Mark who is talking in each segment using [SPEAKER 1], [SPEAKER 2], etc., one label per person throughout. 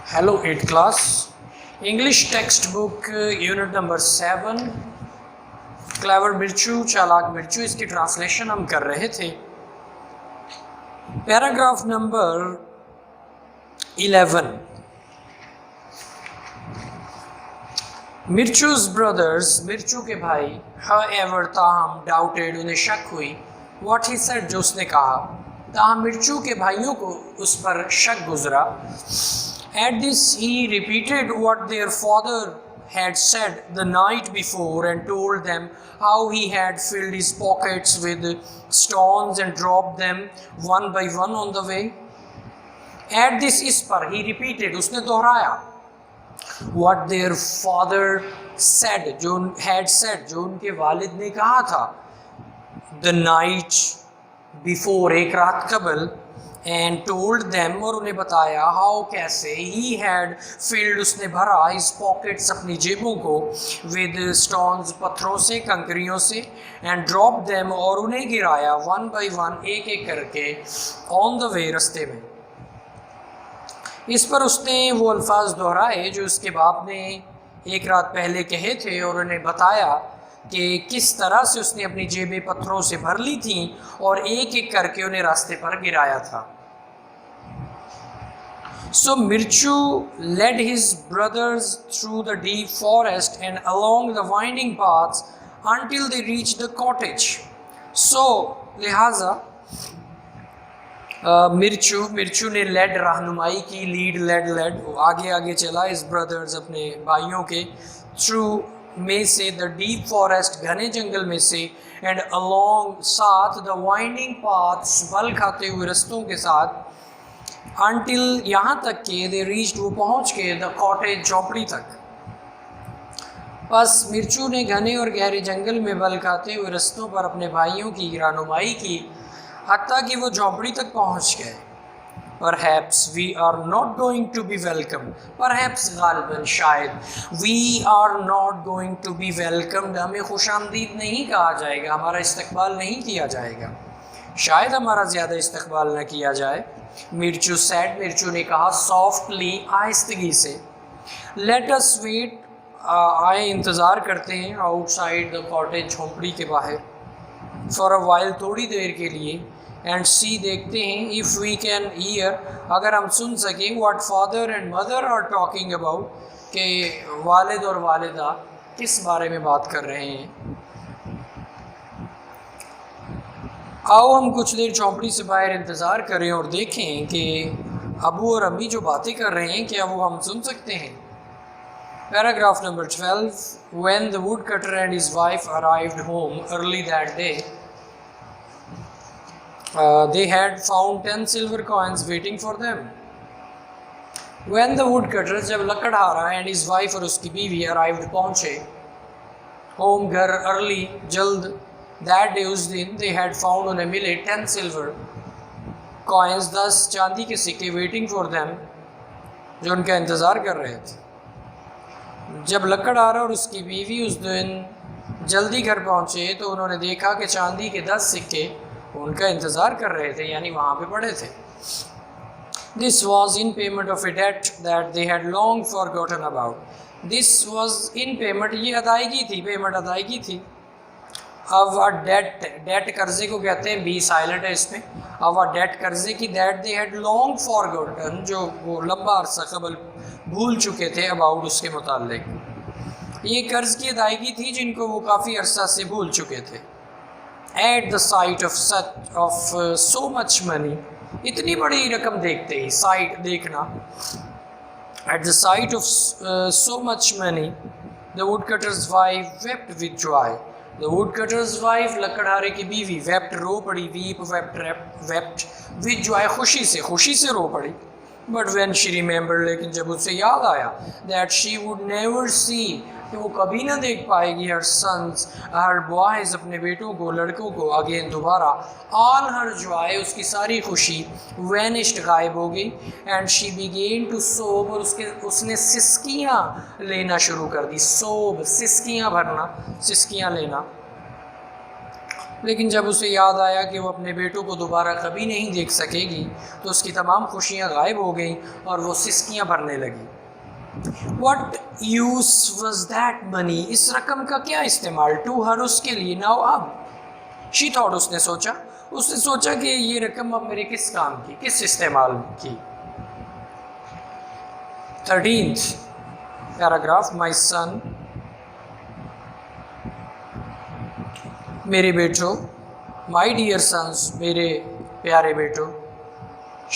[SPEAKER 1] Hello 8th class English text book unit number 7 clever Mirchu चालाक मिर्चू, इसकी translation हम कर रहे थे। Paragraph number 11। Mirchu's brothers, Mirchu के भाई, हाउएवर ताहम, डाउटेड, उन्हें शक हुई, व्हाट ही सेड, जो उसने कहा, ताहम मिर्चू के भाइयों को उस पर शक गुजरा। At this he repeated what their father had said the night before and told them how he had filled his pockets with stones and dropped them one by one on the way. At this, इस पर, he repeated, उसने दोहराया, what their father said, जो had said, जो उनके वालिद ने कहा था, the night before, एक रात कबल, and told them, और उन्हें बताया, how, कैसे, he had filled, उसने भरा, his pockets, अपनी जेबों को, with stones, पत्थरों से, कंकरियों से, and dropped them, और उन्हें गिराया, one by one, एक एक करके, on the way, रास्ते में। इस पर उसने वो अल्फाज दोहराए जो उसके बाप ने एक रात पहले कहे थे, और उन्हें बताया कि किस तरह से उसने अपनी जेबें पत्थरों से भर ली थीं और एक एक करके उन्हें रास्ते पर गिराया था। So Mirchu led his brothers through the deep forest and along the winding paths until they reached the cottage. So लिहाजा मिर्चू ने लेड, रहनुमाई की, लेड आगे आगे चला, इस ब्रदर्स, अपने भाइयों के, थ्रू में से, द डीप फॉरेस्ट, घने जंगल में से, एंड अलोंग, साथ, द वाइंडिंग पाथ्स, बल खाते हुए रस्तों के साथ, अनटिल, यहाँ तक के, दे रीच्ड, वो पहुँच के, द कॉटेज, झोंपड़ी तक। बस मिर्चू ने घने और गहरे जंगल में बल खाते हुए रस्तों पर अपने भाइयों की रहनुमाई की, हत्ता कि वो झोंपड़ी तक पहुँच गए। Perhaps we are not going to be welcomed. Perhaps गालिबन, शायद, we are not going to be welcomed, हमें खुशामदीद नहीं कहा जाएगा, हमारा इस्तकबाल नहीं किया जाएगा, शायद हमारा ज़्यादा इस्तकबाल न किया जाए। मिर्चू सेड, मिर्चू ने कहा, सॉफ्टली, आहिस्तगी से, लेट अस वेट, आए इंतज़ार करते हैं, आउटसाइड द कॉटेज, झोंपड़ी के बाहर, फॉर अ वाइल, थोड़ी देर के लिए, एंड सी, देखते हैं, इफ़ वी कैन ईयर, अगर हम सुन सकें, what father and mother are talking about, कि वालिद और वालिदा किस बारे में बात कर रहे हैं। आओ हम कुछ देर झोंपड़ी से बाहर इंतज़ार करें और देखें कि अबू और अम्मी जो बातें कर रहे हैं, क्या वो हम सुन सकते हैं। Paragraph number 12। When the woodcutter and his wife arrived home early that day, they had found 10 silver coins waiting for them. When the woodcutter, जब लकड़हारा, and his wife, और उसकी बीवी, arrived, पहुँचे, home, घर, early, जल्द, that day, उस दिन, they had found, उन्हें मिले, 10 silver coins, 10 चांदी के सिक्के, waiting for them, जो उनका इंतज़ार कर रहे थे। जब लकड़हारा और उसकी बीवी उस दिन जल्दी घर पहुँचे तो उन्होंने देखा कि चांदी के 10 सिक्के उनका इंतज़ार कर रहे थे, यानी वहाँ पे पड़े थे। This was in payment of a debt that they had long forgotten about. This was in payment, ये अदायगी थी, पेमेंट अदायगी थी। अब डेट कर्जे को कहते हैं, बी साइलेंट है इसमें। अब डेट कर्जे की, that they had long forgotten, जो वो लंबा अरसा कबल भूल चुके थे, अबाउट, उसके मुताल्लिक। ये कर्ज की अदायगी थी जिनको वो काफ़ी अरसा से भूल चुके थे। At the sight of so much money, इतनी बड़ी रकम देखते ही, साइट, देखना, at the sight of so much money, the woodcutter's wife wept with joy, the woodcutter's wife, लकड़हारे की बीवी, वेप्ट, रो पड़ी, वीप, वेप्ट विद जॉय, खुशी से रो पड़ी। बट व्हेन शी रिमेंबर्ड, लेकिन जब उसे याद आया, that she would never see, कि वो कभी ना देख पाएगी, हर सन्स, हर बॉयज़, अपने बेटों को, लड़कों को, अगेन, दोबारा, ऑल हर जॉय, उसकी सारी खुशी, वैनिश्ड, गायब हो गई, एंड शी बिगेन टू सोब, और उसने सिसकियाँ लेना शुरू कर दी। सोब, सिसकियाँ भरना, सिसकियाँ लेना। लेकिन जब उसे याद आया कि वो अपने बेटों को दोबारा कभी नहीं देख सकेगी तो उसकी तमाम खुशियाँ गायब हो गईं और वो सिसकियाँ भरने लगी। What use was that money? इस रकम का क्या इस्तेमाल? To her, उसके लिए। Now, अब She thought, उसने सोचा कि ये रकम अब मेरे किस काम की, किस इस्तेमाल की। 13th पैराग्राफ, My son, मेरे बेटों, My dear sons, मेरे प्यारे बेटों।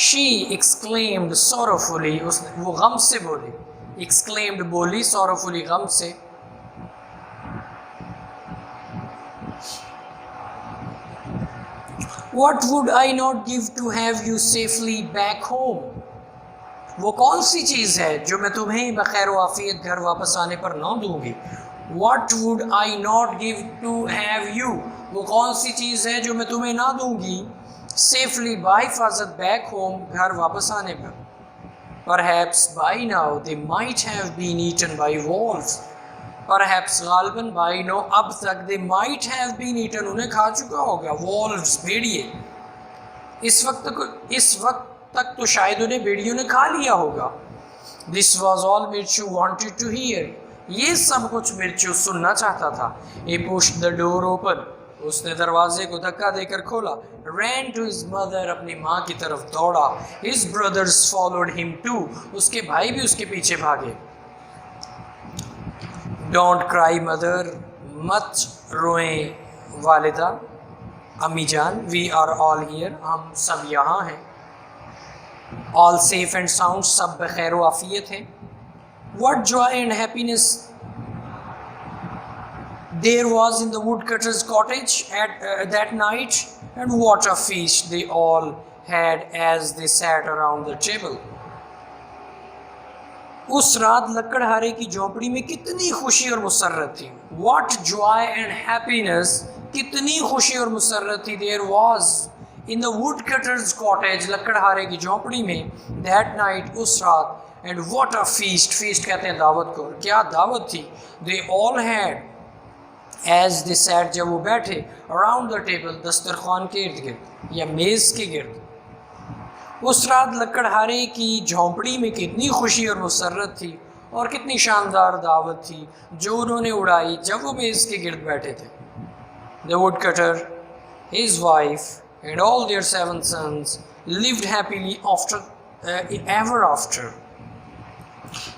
[SPEAKER 1] She exclaimed sorrowfully, वो गम से बोली। Exclaimed बोली, sorrowfully गम से। What would I not give to have you safely back home? वो कौन सी चीज़ है जो मैं तुम्हें बखैर आफियत घर वापस आने पर ना दूंगी। What would I not give to have you? वो कौन सी चीज़ है जो मैं तुम्हें ना दूंगी safely बाहिफाजत back home, घर वापस आने पर। Perhaps by now they might have been eaten by wolves. Perhaps गालबन by now अब तक they might have been eaten, उन्हें खा चुका होगा wolves, भेड़िए। इस वक्त तक तो शायद उन्हें भेड़ियों ने खा लिया होगा। This was all Mirchu wanted to hear. ये सब कुछ मिर्चू सुनना चाहता था। He pushed the door open. उसने दरवाजे को धक्का देकर खोला। Ran to his mother, अपनी माँ की तरफ दौड़ा। His brothers followed him too. उसके भाई भी उसके पीछे भागे। Don't cry mother, मत रोएं वालिदा, अम्मी जान। We are all here, हम सब यहाँ हैं। All safe and sound, सब बखैर व आफियत हैं। What joy and happiness there was in the woodcutter's cottage at that night, and what a feast they all had as they sat around the table. उस रात लकड़हारे की झोपड़ी में कितनी खुशी और मुसर्रत थी। What joy and happiness, कितनी खुशी और मुसर्रत थी there was in the woodcutter's cottage, लकड़हारे की झोपड़ी में, that night, उस रात, and what a feast, feast कहते हैं दावत को, क्या दावत थी। They all had as they sat, जब वो बैठे, around the table, दस्तरखान के इर्द गिर्द या मेज़ के गिर्द। उस रात लकड़हारे की झोंपड़ी में कितनी खुशी और मुसर्रत थी और कितनी शानदार दावत थी जो उन्होंने उड़ाई जब वो मेज़ के गिर्द बैठे थे। The woodcutter, his wife and all their 7 sons lived happily ever after.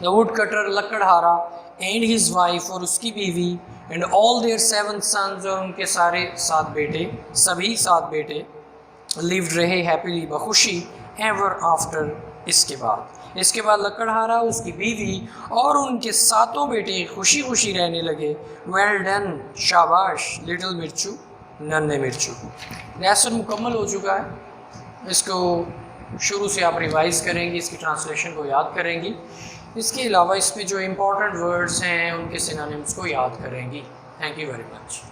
[SPEAKER 1] The woodcutter, लकड़हारा, and his wife, और उसकी बीवी, and all their 7 sons, और उनके सारे 7 बेटे, सभी 7 बेटे, lived रहे happily, बखुशी, ever after, इसके बाद लकड़हारा, उसकी बीवी और उनके 7 बेटे खुशी खुशी रहने लगे। Well done, शाबाश, little मिर्चू, नन्हे मिर्चू। लेसन मुकम्मल हो चुका है। इसको शुरू से आप रिवाइज़ करेंगी, इसकी ट्रांसलेशन को याद करेंगी। इसके अलावा इसमें जो इम्पोर्टेंट वर्ड्स हैं उनके सिनोनिम्स को याद करेंगी। Thank you very much.